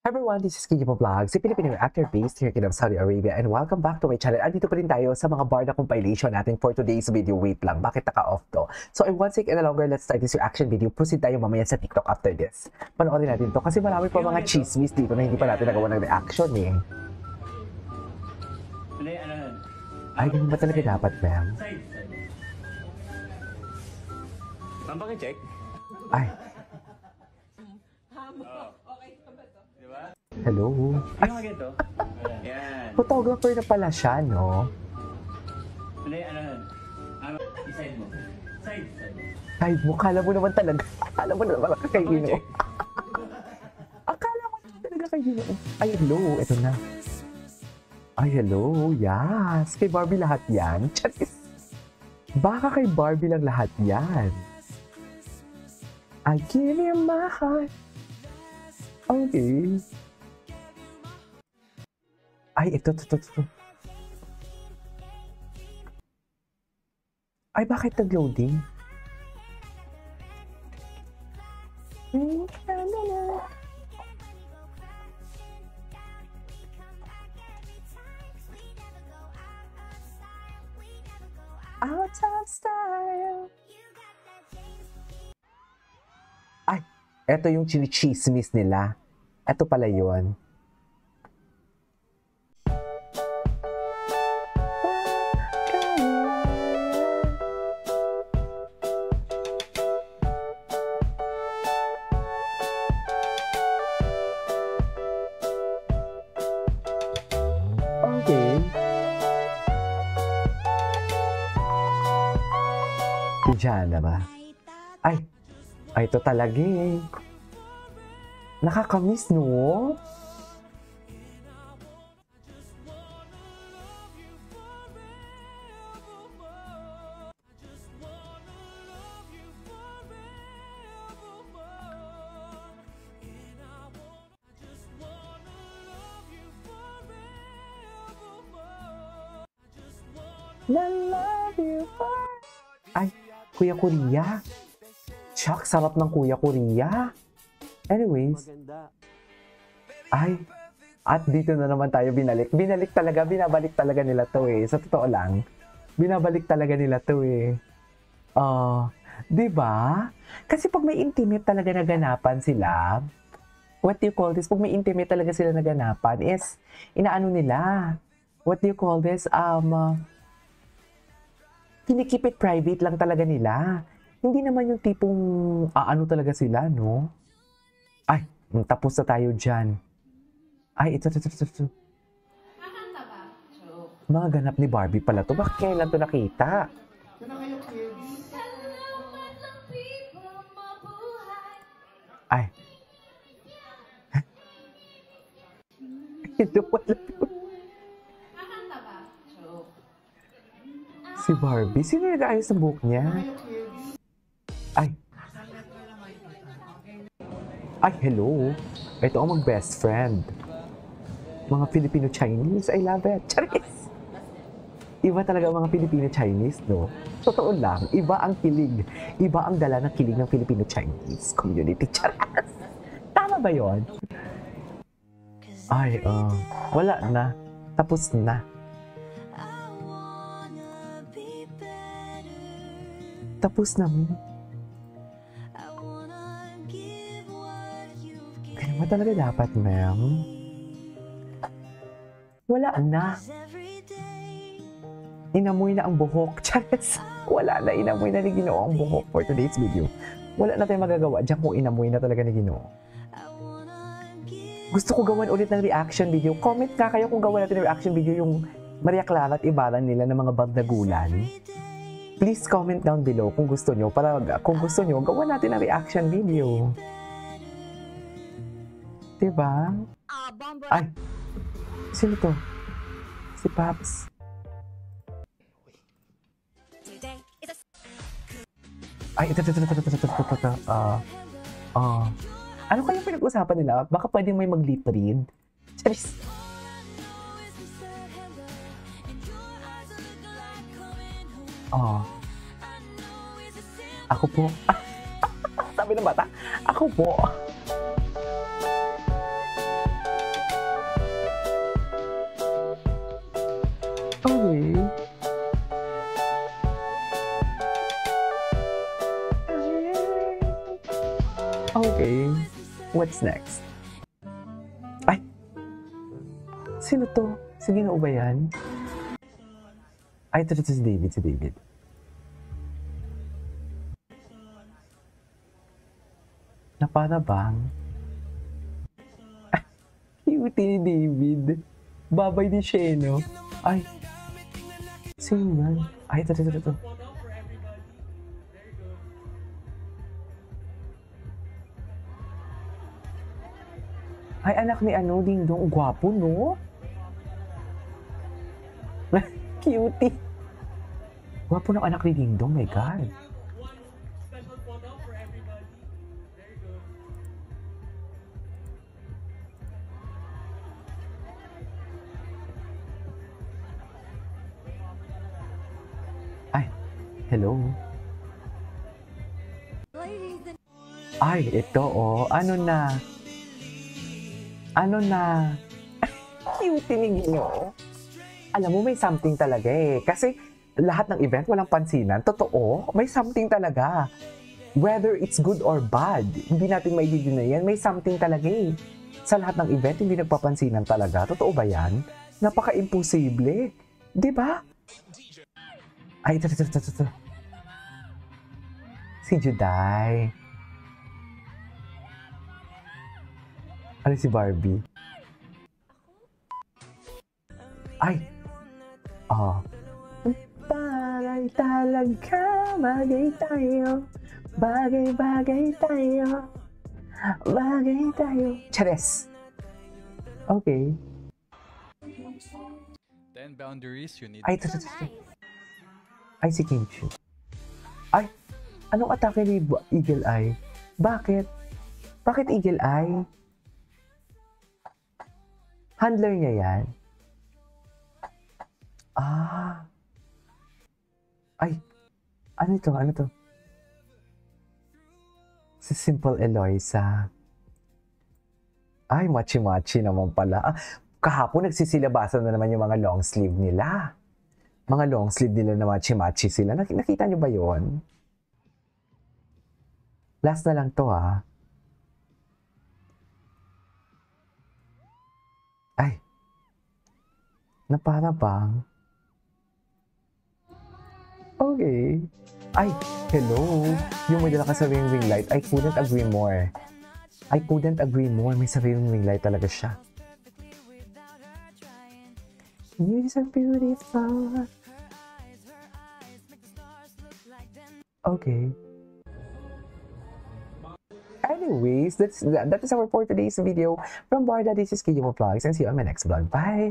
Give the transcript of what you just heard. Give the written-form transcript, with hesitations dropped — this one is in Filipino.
Hi everyone, this is Kijipo Vlog, si Filipino actor based here in Saudi Arabia, and welcome back to my channel. Andito pa rin tayo sa mga Barda compilation natin for today's video. Wait lang, bakit naka-off to? So I won't take any longer, let's start this reaction video. Proceed tayo mamaya sa TikTok after this. Panoorin natin to kasi marami pa mga chismis dito na hindi pa natin nagawa ng reaction eh. Ay, ganun ba talaga dapat, ma'am? Tampangin check? Ay. Hello? Ano nga ganito? Yan. Photographer na pala siya, no? I-side mo. Side. Side mo, kala mo naman talaga. Akala mo naman kay Gino. Akala mo naman talaga kay Gino. Ay, hello. Ito na. Ay, hello. Yes. Kay Barbie lahat yan. Charis. Baka kay Barbie lang lahat yan. I give you my heart. Okay. Ay, ito. Ay, bakit nag-loading? Out of style. Ay, ito yung chinichismis nila. Ito pala yun. Okay. Diyan na ba? Ay, ito talaga eh. Nakakamiss, no? I love you for... Ay, Kuya Korea. Chuck, sarap ng Kuya Korea. Anyways. Ay, at dito na naman tayo binalik. Binabalik talaga nila to eh. Sa totoo lang, binabalik talaga nila to eh. Di ba? Kasi pag may intimate talaga naganapan sila, what do you call this? Pag may intimate talaga sila naganapan is, inaano nila. What do you call this? Kinikip it private lang talaga nila. Hindi naman yung tipong ano talaga sila, no? Ay, tapos na tayo dyan. Ay, ito. Kakanta ba? Joke. Mga ganap ni Barbie pala to. Bakit kailan to nakita? Ay. Ito pala to. Kakanta ba? Joke. Si Barbie. Sino yung nag-ayos ng buhok niya? Ay. Ay, hello. Ito ang mag-best friend. Mga Filipino-Chinese. I love it. Charis! Iba talaga ang mga Filipino-Chinese, no? Totoo lang. Iba ang kilig. Iba ang dala ng kilig ng Filipino-Chinese community. Charis! Tama ba yon? Ay, wala na. Tapos na. Tapos na mo. Kaya ba talaga dapat, ma'am? Wala na. Inamoy na ang buhok. Charis! Wala na. Inamoy na ni Ginoo ang buhok for today's video. Wala na tayong magagawa dyan kung inamoy na talaga ni Ginoo. Gusto ko gawan ulit ng reaction video. Comment nga kayo kung gawan natin ng reaction video yung Maria Clara at Ibarra nila ng mga bandagulan. Please comment down below kung gusto nyo. Para kung gusto nyo, gawan natin ang reaction video. Diba? Ay! Sino to? Si Paps. Ay, ito. Ano kayong pinag-usapan nila? Baka pwedeng may mag-lip read. Charis! Ako po. Sabi ng bata, ako po. Okay. Okay. What's next? Ay! Sino to? Sige na ba yan? Ay, ito si David. Si David. Na para bang? Ay, cute ni David. Babay ni Sheno. Ay. Sino yan? Ay, ito. Ay, anak ni ano, Ding Dong. Gwapo, no? Cutie. Gwapo ng anak ni Ding Dong. My God. Ay, hello. Ay, ito oh. Ano na? Cute ni Gino. Alam mo, may something talaga eh. Kasi lahat ng event walang pansinan. Totoo, may something talaga. Whether it's good or bad, hindi natin maididinan. May something talaga eh. Sa lahat ng event, hindi nagpapansinan talaga. Totoo ba yan? Napaka-imposible. Di ba? Ay, ito. Si Juday. Ano si Barbie? Ay! Oh. Bagay talaga, bagay tayo. Bagay tayo. Bagay tayo. Chares! Okay. 10 boundaries you need. Ay, ito. Ay, si Kimchi. Ay! Anong atake ni Eagle Eye? Bakit? Bakit Eagle Eye? Handler niya yan? Ah. Ay. Ano to? Si Simple Eloisa. Ay, machi-machi naman pala. Kahapon nagsisilabasan na naman yung mga long sleeve nila. Mga long sleeve nila na machi-machi sila. Nakita niyo ba yon? Last na lang to ah. Ay. Na para bang? Okay. Ay, hello. Yung may dala ka sa ring light, I couldn't agree more. May sariling ring light talaga siya. You're so beautiful. Okay. Anyways, that is our for today's video. From Barda, this is Kiyo Vlogs, and see you on my next vlog. Bye!